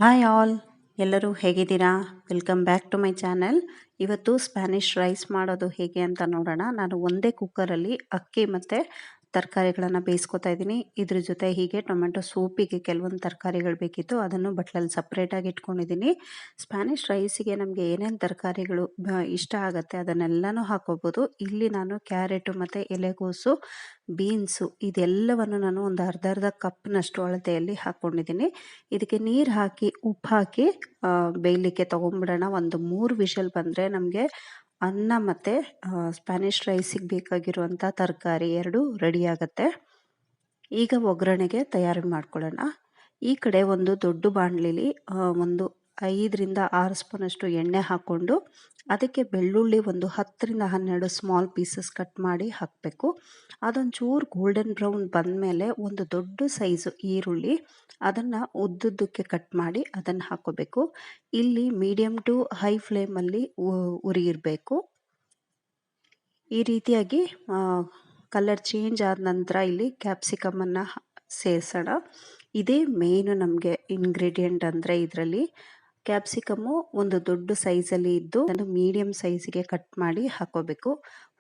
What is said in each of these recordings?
Hi all, ಎಲ್ಲರೂ ಹೇಗಿದ್ದೀರಾ? Welcome back to my channel. ಇವತ್ತು ಸ್ಪ್ಯಾನಿಷ್ ರೈಸ್ ಮಾಡೋದು ಹೇಗೆ ಅಂತ ನೋಡೋಣ. ನಾನು ಒಂದೇ ಕುಕ್ಕರಲ್ಲಿ ಅಕ್ಕಿ ಮತ್ತು ತರಕಾರಿಗಳನ್ನು ಬೇಯಿಸ್ಕೊತಾ ಇದ್ದೀನಿ. ಇದ್ರ ಜೊತೆ ಹೀಗೆ ಟೊಮೆಟೊ ಸೂಪಿಗೆ ಕೆಲವೊಂದು ತರಕಾರಿಗಳು ಬೇಕಿತ್ತು, ಅದನ್ನು ಬಟ್ಲಲ್ಲಿ ಸಪ್ರೇಟಾಗಿ ಇಟ್ಕೊಂಡಿದ್ದೀನಿ. ಸ್ಪ್ಯಾನಿಷ್ ರೈಸಿಗೆ ನಮಗೆ ಏನೇನು ತರಕಾರಿಗಳು ಇಷ್ಟ ಆಗುತ್ತೆ ಅದನ್ನೆಲ್ಲನೂ ಹಾಕೋಬೋದು. ಇಲ್ಲಿ ನಾನು ಕ್ಯಾರೆಟು ಮತ್ತು ಎಲೆಕೋಸು, ಬೀನ್ಸು ಇದೆಲ್ಲವನ್ನು ನಾನು ಒಂದು ಅರ್ಧ ಕಪ್ನಷ್ಟು ಅಳತೆಯಲ್ಲಿ ಹಾಕ್ಕೊಂಡಿದ್ದೀನಿ. ಇದಕ್ಕೆ ನೀರು ಹಾಕಿ ಉಪ್ಪು ಹಾಕಿ ಬೇಯಲಿಕ್ಕೆ ತೊಗೊಂಬಿಡೋಣ. ಒಂದು 3 ವಿಷಲ್ ಬಂದರೆ ನಮಗೆ ಅನ್ನ ಮತ್ತು ಸ್ಪ್ಯಾನಿಷ್ ರೈಸಿಗೆ ಬೇಕಾಗಿರುವಂಥ ತರಕಾರಿ ಎರಡೂ ರೆಡಿ ಆಗುತ್ತೆ. ಈಗ ಒಗ್ಗರಣೆಗೆ ತಯಾರಿ ಮಾಡ್ಕೊಳ್ಳೋಣ. ಈ ಕಡೆ ಒಂದು ದೊಡ್ಡ ಬಾಣಲಿಲಿ ಒಂದು 5ರಿಂದ 6 ಸ್ಪೂನಷ್ಟು ಎಣ್ಣೆ ಹಾಕ್ಕೊಂಡು ಅದಕ್ಕೆ ಬೆಳ್ಳುಳ್ಳಿ ಒಂದು 10ರಿಂದ 12 ಸ್ಮಾಲ್ ಪೀಸಸ್ ಕಟ್ ಮಾಡಿ ಹಾಕಬೇಕು. ಅದೊಂಚೂರು ಗೋಲ್ಡನ್ ಬ್ರೌನ್ ಬಂದಮೇಲೆ ಒಂದು ದೊಡ್ಡ ಸೈಜು ಈರುಳ್ಳಿ ಅದನ್ನು ಉದ್ದುದ್ದಕ್ಕೆ ಕಟ್ ಮಾಡಿ ಅದನ್ನು ಹಾಕ್ಕೋಬೇಕು. ಇಲ್ಲಿ ಮೀಡಿಯಮ್ ಟು ಹೈ ಫ್ಲೇಮಲ್ಲಿ ಉರಿ ಇರಬೇಕು. ಈ ರೀತಿಯಾಗಿ ಕಲರ್ ಚೇಂಜ್ ಆದ ನಂತರ ಇಲ್ಲಿ ಕ್ಯಾಪ್ಸಿಕಮನ್ನು ಸೇರಿಸೋಣ. ಇದೇ ಮೇಯ್ನು ನಮಗೆ ಇಂಗ್ರೀಡಿಯೆಂಟ್. ಅಂದರೆ ಇದರಲ್ಲಿ ಕ್ಯಾಪ್ಸಿಕಮ್ಮು ಒಂದು ದೊಡ್ಡ ಸೈಜಲ್ಲಿ ಇದ್ದು ಅದನ್ನು ಮೀಡಿಯಮ್ ಸೈಜಿಗೆ ಕಟ್ ಮಾಡಿ ಹಾಕೋಬೇಕು.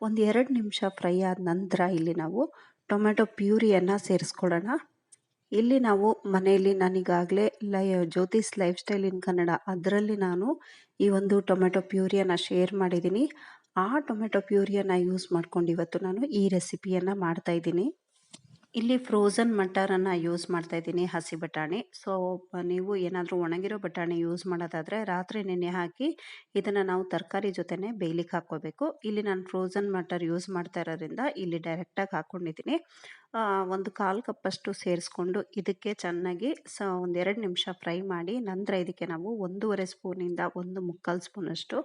ಒಂದು 2 ನಿಮಿಷ ಫ್ರೈ ಆದ ನಂತರ ಇಲ್ಲಿ ನಾವು ಟೊಮೆಟೊ ಪ್ಯೂರಿಯನ್ನು ಸೇರಿಸ್ಕೊಳ್ಳೋಣ. ಇಲ್ಲಿ ನಾವು ಮನೆಯಲ್ಲಿ ನಾನೀಗಾಗಲೇ ಜ್ಯೋತಿಸ್ ಲೈಫ್ ಸ್ಟೈಲ್ ಇನ್ ಕನ್ನಡ ಅದರಲ್ಲಿ ನಾನು ಈ ಒಂದು ಟೊಮೆಟೊ ಪ್ಯೂರಿಯನ್ನು ಶೇರ್ ಮಾಡಿದ್ದೀನಿ. ಆ ಟೊಮೆಟೊ ಪ್ಯೂರಿಯನ್ನು ಯೂಸ್ ಮಾಡ್ಕೊಂಡು ಇವತ್ತು ನಾನು ಈ ರೆಸಿಪಿಯನ್ನು ಮಾಡ್ತಾಯಿದ್ದೀನಿ. ಇಲ್ಲಿ ಫ್ರೋಝನ್ ಮಟರನ್ನು ಯೂಸ್ ಮಾಡ್ತಾಯಿದ್ದೀನಿ, ಹಸಿ ಬಟಾಣಿ. ಸೊ ನೀವು ಏನಾದರೂ ಒಣಗಿರೋ ಬಟಾಣಿ ಯೂಸ್ ಮಾಡೋದಾದರೆ ರಾತ್ರಿ ನೆನೆ ಹಾಕಿ ಇದನ್ನು ನಾವು ತರಕಾರಿ ಜೊತೆನೇ ಬೇಯ್ಲಿಕ್ಕೆ ಹಾಕ್ಕೋಬೇಕು. ಇಲ್ಲಿ ನಾನು ಫ್ರೋಝನ್ ಮಟರ್ ಯೂಸ್ ಮಾಡ್ತಾ ಇರೋದ್ರಿಂದ ಇಲ್ಲಿ ಡೈರೆಕ್ಟಾಗಿ ಹಾಕ್ಕೊಂಡಿದ್ದೀನಿ. ಒಂದು 1/4 ಕಪ್ಪಷ್ಟು ಸೇರಿಸ್ಕೊಂಡು ಇದಕ್ಕೆ ಚೆನ್ನಾಗಿ ಒಂದು 2 ನಿಮಿಷ ಫ್ರೈ ಮಾಡಿ ನಂತರ ಇದಕ್ಕೆ ನಾವು 1.5 ಸ್ಪೂನಿಂದ 1/4 ಸ್ಪೂನಷ್ಟು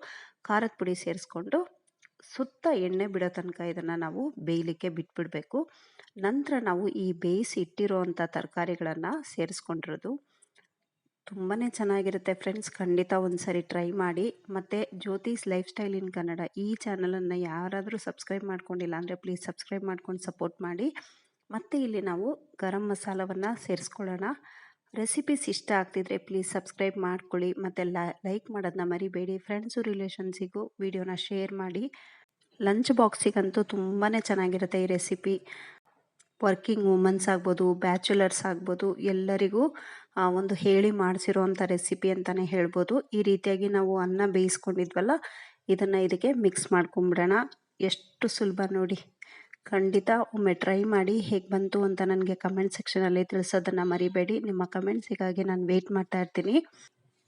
ಖಾರದ ಪುಡಿ ಸೇರಿಸ್ಕೊಂಡು ಸುತ್ತ ಎಣ್ಣೆ ಬಿಡೋ ತನಕ ಇದನ್ನು ನಾವು ಬೇಯಲಿಕ್ಕೆ ಬಿಟ್ಬಿಡಬೇಕು. ನಂತರ ನಾವು ಈ ಬೇಯಿಸಿ ಇಟ್ಟಿರೋವಂಥ ತರಕಾರಿಗಳನ್ನು ಸೇರಿಸ್ಕೊಂಡಿರೋದು ತುಂಬಾ ಚೆನ್ನಾಗಿರುತ್ತೆ ಫ್ರೆಂಡ್ಸ್. ಖಂಡಿತ ಒಂದು ಸರಿ ಟ್ರೈ ಮಾಡಿ. ಮತ್ತು ಜ್ಯೋತಿಸ್ ಲೈಫ್ ಸ್ಟೈಲ್ ಇನ್ ಕನ್ನಡ ಈ ಚಾನಲನ್ನು ಯಾರಾದರೂ ಸಬ್ಸ್ಕ್ರೈಬ್ ಮಾಡ್ಕೊಂಡಿಲ್ಲ ಅಂದರೆ ಪ್ಲೀಸ್ ಸಬ್ಸ್ಕ್ರೈಬ್ ಮಾಡ್ಕೊಂಡು ಸಪೋರ್ಟ್ ಮಾಡಿ. ಮತ್ತು ಇಲ್ಲಿ ನಾವು ಗರಂ ಮಸಾಲವನ್ನು ಸೇರಿಸ್ಕೊಳ್ಳೋಣ. ರೆಸಿಪೀಸ್ ಇಷ್ಟ ಆಗ್ತಿದ್ರೆ ಪ್ಲೀಸ್ ಸಬ್ಸ್ಕ್ರೈಬ್ ಮಾಡ್ಕೊಳ್ಳಿ ಮತ್ತು ಲೈಕ್ ಮಾಡೋದನ್ನ ಮರಿಬೇಡಿ. ಫ್ರೆಂಡ್ಸು ರಿಲೇಷನ್ಸಿಗೂ ವಿಡಿಯೋನ ಶೇರ್ ಮಾಡಿ. ಲಂಚ್ ಬಾಕ್ಸಿಗಂತೂ ತುಂಬಾ ಚೆನ್ನಾಗಿರುತ್ತೆ ಈ ರೆಸಿಪಿ. ವರ್ಕಿಂಗ್ ವುಮನ್ಸ್ ಆಗ್ಬೋದು, ಬ್ಯಾಚುಲರ್ಸ್ ಆಗ್ಬೋದು, ಎಲ್ಲರಿಗೂ ಒಂದು ಹೇಳಿ ಮಾಡಿಸಿರೋವಂಥ ರೆಸಿಪಿ ಅಂತಲೇ ಹೇಳ್ಬೋದು. ಈ ರೀತಿಯಾಗಿ ನಾವು ಅನ್ನ ಬೇಯಿಸ್ಕೊಂಡಿದ್ವಲ್ಲ ಇದನ್ನು ಇದಕ್ಕೆ ಮಿಕ್ಸ್ ಮಾಡ್ಕೊಂಬಿಡೋಣ. ಎಷ್ಟು ಸುಲಭ ನೋಡಿ. ಖಂಡಿತ ಒಮ್ಮೆ ಟ್ರೈ ಮಾಡಿ. ಹೇಗೆ ಬಂತು ಅಂತ ನನಗೆ ಕಮೆಂಟ್ ಸೆಕ್ಷನಲ್ಲಿ ತಿಳಿಸೋದನ್ನು ಮರಿಬೇಡಿ. ನಿಮ್ಮ ಕಮೆಂಟ್ಸಿಗಾಗಿ ನಾನು ವೆಯ್ಟ್ ಮಾಡ್ತಾ ಇರ್ತೀನಿ.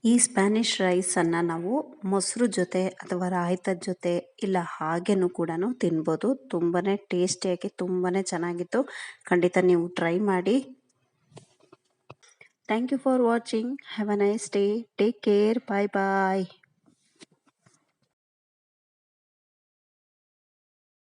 ಈ ಸ್ಪ್ಯಾನಿಷ್ ರೈಸನ್ನು ನಾವು ಮೊಸರು ಜೊತೆ ಅಥವಾ ರಾಯ್ತದ ಜೊತೆ ಇಲ್ಲ ಹಾಗೇನೂ ಕೂಡ ತಿನ್ಬೋದು. ತುಂಬಾ ಟೇಸ್ಟಿಯಾಗಿ ತುಂಬಾ ಚೆನ್ನಾಗಿತ್ತು. ಖಂಡಿತ ನೀವು ಟ್ರೈ ಮಾಡಿ. Thank you for watching. Have a nice day. Take care. Bye bye.